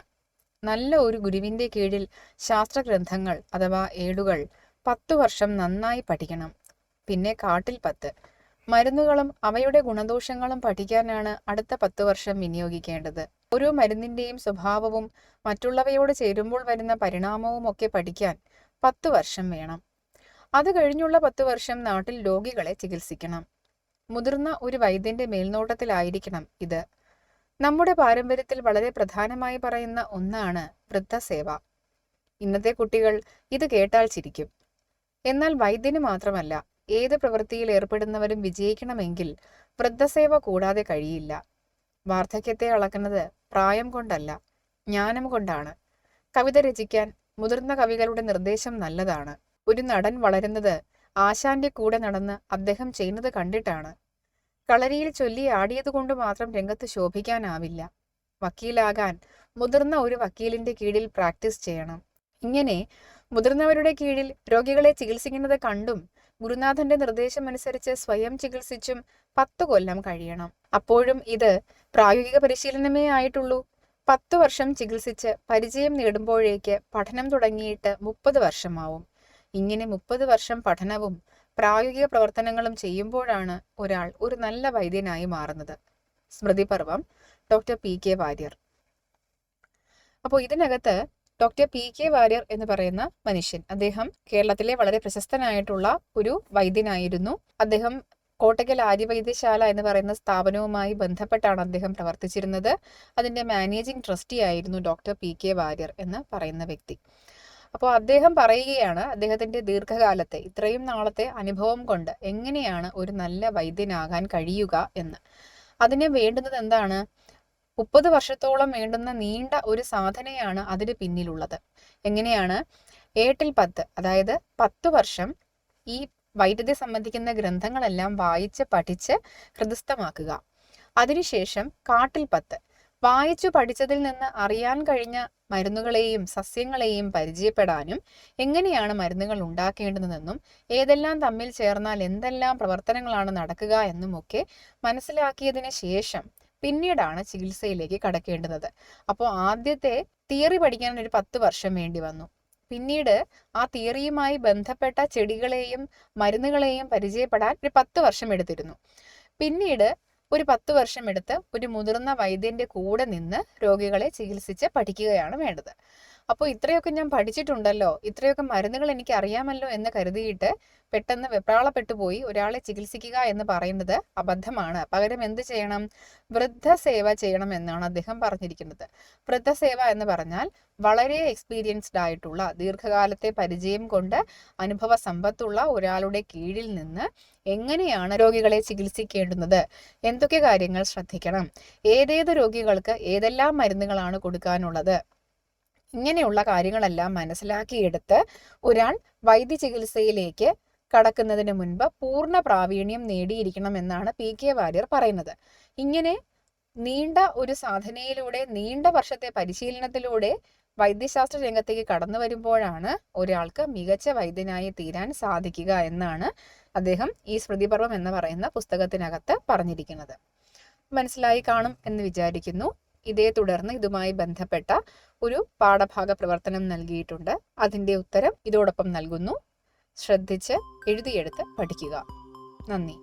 നല്ല ഒരു ഗുരുവിന്റെ കീഴിൽ ശാസ്ത്രഗ്രന്ഥങ്ങൾ അഥവാ ഏടുകൾ 10 വർഷം നന്നായി പഠിക്കണം. പിന്നെ കാട്ടിൽ 10 മരുന്നുകളും അവയുടെ ഗുണദോഷങ്ങളും പഠിക്കാനാണ് അടുത്ത 10 വർഷം വിനിയോഗിക്കേണ്ടത്. ഓരോ മരുന്നിന്റെയും സ്വഭാവവും മറ്റുള്ളവയോട് ചേരുമ്പോൾ വരുന്ന പരിണാമവും ഒക്കെ പഠിക്കാൻ 10 വർഷം വേണം. അത് കഴിഞ്ഞുള്ള 10 വർഷം നാട്ടിൽ രോഗികളെ ചികിത്സിക്കണം. മുതിർന്ന ഒരു വൈദ്യന്റെ മേൽനോട്ടത്തിലായിരിക്കണം ഇത്. നമ്മുടെ പാരമ്പര്യത്തിൽ വളരെ പ്രധാനമായി പറയുന്ന ഒന്നാണ് വൃദ്ധസേവ. ഇന്നത്തെ കുട്ടികൾ ഇത് കേട്ടാൽ ചിരിക്കും. എന്നാൽ വൈദ്യന് മാത്രമല്ല, ഏത് പ്രവൃത്തിയിൽ ഏർപ്പെടുന്നവരും വിജയിക്കണമെങ്കിൽ വൃദ്ധസേവ കൂടാതെ കഴിയില്ല. വാർദ്ധക്യത്തെ അളക്കുന്നത് പ്രായം കൊണ്ടല്ല, ജ്ഞാനം കൊണ്ടാണ്. കവിത രചിക്കാൻ മുതിർന്ന കവികളുടെ നിർദ്ദേശം നല്ലതാണ്. ഒരു നടൻ വളരുന്നത് ആശാന്റെ കൂടെ നടന്ന് അദ്ദേഹം ചെയ്യുന്നത് കണ്ടിട്ടാണ്. കളരിയിൽ ചൊല്ലി ആടിയതുകൊണ്ട് മാത്രം രംഗത്ത് ശോഭിക്കാനാവില്ല. വക്കീലാകാൻ മുതിർന്ന ഒരു വക്കീലിന്റെ കീഴിൽ പ്രാക്ടീസ് ചെയ്യണം. ഇങ്ങനെ മുതിർന്നവരുടെ കീഴിൽ രോഗികളെ ചികിത്സിക്കുന്നത് കണ്ടും ഗുരുനാഥന്റെ നിർദ്ദേശമനുസരിച്ച് സ്വയം ചികിത്സിച്ചും 10 കൊല്ലം കഴിയണം. അപ്പോഴും ഇത് പ്രായോഗിക പരിശീലനമേ ആയിട്ടുള്ളൂ. 10 വർഷം ചികിത്സിച്ച് പരിചയം നേടുമ്പോഴേക്ക് പഠനം തുടങ്ങിയിട്ട് 30 വർഷമാവും. ഇങ്ങനെ 30 വർഷം പഠനവും പ്രായോഗിക പ്രവർത്തനങ്ങളും ചെയ്യുമ്പോഴാണ് ഒരാൾ ഒരു നല്ല വൈദ്യനായി മാറുന്നത്. സ്മൃതിപർവം, ഡോക്ടർ പി.കെ. വാര്യർ. അപ്പോൾ ഇതിനകത്ത് ഡോക്ടർ പി.കെ. വാര്യർ എന്ന് പറയുന്ന മനുഷ്യൻ, അദ്ദേഹം കേരളത്തിലെ വളരെ പ്രശസ്തനായിട്ടുള്ള ഒരു വൈദ്യനായിരുന്നു. അദ്ദേഹം കോട്ടയ്ക്കൽ ആര്യവൈദ്യശാല എന്ന് പറയുന്ന സ്ഥാപനവുമായി ബന്ധപ്പെട്ടാണ് അദ്ദേഹം പ്രവർത്തിച്ചിരുന്നത്. അതിന്റെ മാനേജിംഗ് ട്രസ്റ്റി ആയിരുന്നു ഡോക്ടർ പി.കെ. വാര്യർ എന്ന് പറയുന്ന വ്യക്തി. അപ്പോൾ അദ്ദേഹം പറയുകയാണ് അദ്ദേഹത്തിന്റെ ദീർഘകാലത്തെ ഇത്രയും നാളത്തെ അനുഭവം കൊണ്ട് എങ്ങനെയാണ് ഒരു നല്ല വൈദ്യനാകാൻ കഴിയുക എന്ന്. അതിന് വേണ്ടുന്നത് എന്താണ്? 30 വർഷത്തോളം വേണ്ടുന്ന നീണ്ട ഒരു സാധനയാണ് അതിന് പിന്നിലുള്ളത്. എങ്ങനെയാണ്? ഏട്ടിൽ 10, അതായത് 10 വർഷം ഈ വൈദ്യുതി സംബന്ധിക്കുന്ന ഗ്രന്ഥങ്ങളെല്ലാം വായിച്ച് പഠിച്ച് ഹൃദയസ്ഥമാക്കുക. അതിനുശേഷം കാട്ടിൽ 10 വായിച്ചു പഠിച്ചതിൽ നിന്ന് അറിയാൻ കഴിഞ്ഞ മരുന്നുകളെയും സസ്യങ്ങളെയും പരിചയപ്പെടാനും എങ്ങനെയാണ് മരുന്നുകൾ ഉണ്ടാക്കേണ്ടതെന്നും ഏതെല്ലാം തമ്മിൽ ചേർന്നാൽ എന്തെല്ലാം പ്രവർത്തനങ്ങളാണ് നടക്കുക എന്നുമൊക്കെ മനസ്സിലാക്കിയതിന് ശേഷം പിന്നീടാണ് ചികിത്സയിലേക്ക് കടക്കേണ്ടുന്നത്. അപ്പോൾ ആദ്യത്തെ തിയറി പഠിക്കാൻ ഒരു 10 വർഷം വേണ്ടി വന്നു. പിന്നീട് ആ തിയറിയുമായി ബന്ധപ്പെട്ട ചെടികളെയും മരുന്നുകളെയും പരിചയപ്പെടാൻ ഒരു 10 വർഷം എടുത്തിരുന്നു. പിന്നീട് ഒരു 10 വർഷം എടുത്ത് ഒരു മുതിർന്ന വൈദ്യന്റെ കൂടെ നിന്ന് രോഗികളെ ചികിത്സിച്ച് പഠിക്കുകയാണ് വേണ്ടത്. അപ്പോൾ ഇത്രയൊക്കെ ഞാൻ പഠിച്ചിട്ടുണ്ടല്ലോ, ഇത്രയൊക്കെ മരുന്നുകൾ എനിക്ക് അറിയാമല്ലോ എന്ന് കരുതിയിട്ട് പെട്ടെന്ന് വെപ്രാളപ്പെട്ടു പോയി ഒരാളെ ചികിത്സിക്കുക എന്ന് പറയുന്നത് അബദ്ധമാണ്. പകരം എന്ത് ചെയ്യണം? വൃദ്ധസേവ ചെയ്യണം എന്നാണ് അദ്ദേഹം പറഞ്ഞിരിക്കുന്നത്. വൃദ്ധസേവ എന്ന് പറഞ്ഞാൽ വളരെ എക്സ്പീരിയൻസ്ഡ് ആയിട്ടുള്ള, ദീർഘകാലത്തെ പരിചയം കൊണ്ട് അനുഭവ സമ്പത്തുള്ള ഒരാളുടെ കീഴിൽ നിന്ന് എങ്ങനെയാണ് രോഗികളെ ചികിത്സിക്കേണ്ടുന്നത്, എന്തൊക്കെ കാര്യങ്ങൾ ശ്രദ്ധിക്കണം, ഏതേത് രോഗികൾക്ക് ഏതെല്ലാം മരുന്നുകളാണ് കൊടുക്കാനുള്ളത്, ഇങ്ങനെയുള്ള കാര്യങ്ങളെല്ലാം മനസ്സിലാക്കിയെടുത്ത് ഒരാൾ വൈദ്യ ചികിത്സയിലേക്ക് കടക്കുന്നതിന് മുൻപ് പൂർണ്ണ പ്രാവീണ്യം നേടിയിരിക്കണം എന്നാണ് പി.കെ. വാര്യർ പറയുന്നത്. ഇങ്ങനെ നീണ്ട ഒരു സാധനയിലൂടെ, നീണ്ട വർഷത്തെ പരിശീലനത്തിലൂടെ വൈദ്യശാസ്ത്ര രംഗത്തേക്ക് കടന്നു വരുമ്പോഴാണ് ഒരാൾക്ക് മികച്ച വൈദ്യനായി തീരാൻ സാധിക്കുക എന്നാണ് അദ്ദേഹം ഈ സ്മൃതിപർവം എന്ന് പറയുന്ന പുസ്തകത്തിനകത്ത് പറഞ്ഞിരിക്കുന്നത്. മനസ്സിലായി കാണും എന്ന് വിചാരിക്കുന്നു. ഇതേ തുടർന്ന് ഇതുമായി ബന്ധപ്പെട്ട ഒരു പാഠഭാഗ പ്രവർത്തനം നൽകിയിട്ടുണ്ട്. അതിന്റെ ഉത്തരം ഇതോടൊപ്പം നൽകുന്നു. ശ്രദ്ധിച്ച് എഴുതിയെടുത്ത് പഠിക്കുക. നന്ദി.